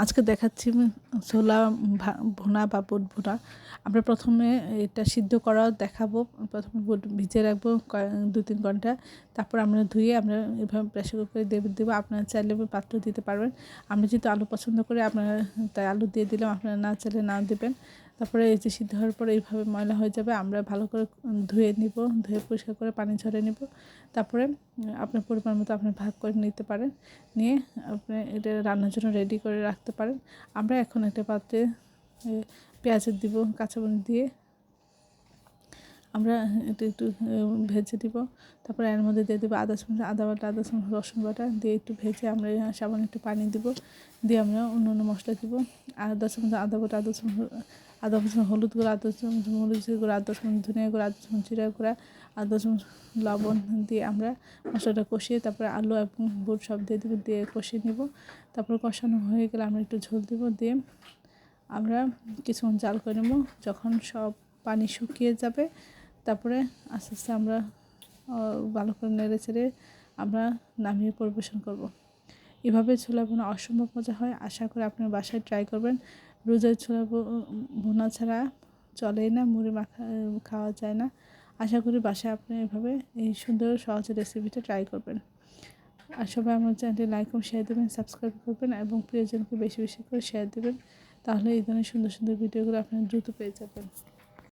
আজকে দেখাচ্ছি ছোলা ভুনা বা বুট ভুনা। আমরা প্রথমে এটা সিদ্ধ করাও দেখাবো। প্রথমে বুট ভিজিয়ে রাখবো 2-3 ঘন্টা। তারপর আমরা ধুয়ে আমরা এভাবে প্রেসার কুকারে দেবো। আপনারা চাইলে পাত্র দিতে পারবেন। আমরা যেহেতু আলু পছন্দ করি আপনারা তাই আলু দিয়ে দিলাম, আপনারা না চাইলে না দেবেন। তারপরে এই যে সিদ্ধ হওয়ার পরে এইভাবে ময়লা হয়ে যাবে, আমরা ভালো করে ধুয়ে নিব, ধুয়ে পরিষ্কার করে পানি ঝরিয়ে নিব। তারপরে আপনার পরিমাণ মতো আপনি ভাগ করে নিতে পারেন, নিয়ে আপনি এটা রান্নার জন্য রেডি করে রাখতে পারেন। আমরা এখন একটা পাত্রে পেঁয়াজ দিব, কাঁচামরিচ দিয়ে আমরা এটা একটু ভেজে দিব। তারপরে এর মধ্যে দিয়ে দেবো আদা বাটা, আদা চামচ রসুন বাটা দিয়ে একটু ভেজে আমরা সামান্য একটু পানি দিব, দিয়ে আমরা অন্য অন্য মশলা দিব। আদা চামচ আদা বাটা, আদা চামচ হলুদ গুঁড়া, আদা চামচ মরিচের গুঁড়া, আদা চামচ ধনিয়া গুঁড়া, আদা চামচ জিরা গুঁড়া, আদা চামচ লবণ দিয়ে আমরা মশলাটা কষিয়ে তারপরে আলু এবং বুট সব দিয়ে দেবো, দিয়ে কষিয়ে নেব। তারপর কষানো হয়ে গেলে আমরা একটু ঝোল দিব, দিয়ে আমরা কিছুক্ষণ জাল করে নেব। যখন সব পানি শুকিয়ে যাবে তারপরে আস্তে আস্তে আমরা ভালো করে নেড়ে চেড়ে আমরা নামিয়ে পরিবেশন করব। এভাবে ছোলা ভুনা অসম্ভব মজা হয়। আশা করি আপনার বাসায় ট্রাই করবেন। রোজার ছোলা ভুনা ছাড়া চলেই না, মুড়ি মাখা খাওয়া যায় না। আশা করি বাসায় আপনি এভাবে এই সুন্দর সহজ রেসিপিটা ট্রাই করবেন। আর সবাই আমার চ্যানেলটি লাইক এবং শেয়ার দেবেন, সাবস্ক্রাইব করবেন এবং প্রিয়জনকে বেশি বেশি করে শেয়ার দেবেন। তাহলে এই ধরনের সুন্দর সুন্দর ভিডিওগুলো আপনারা দ্রুত পেয়ে যাবেন।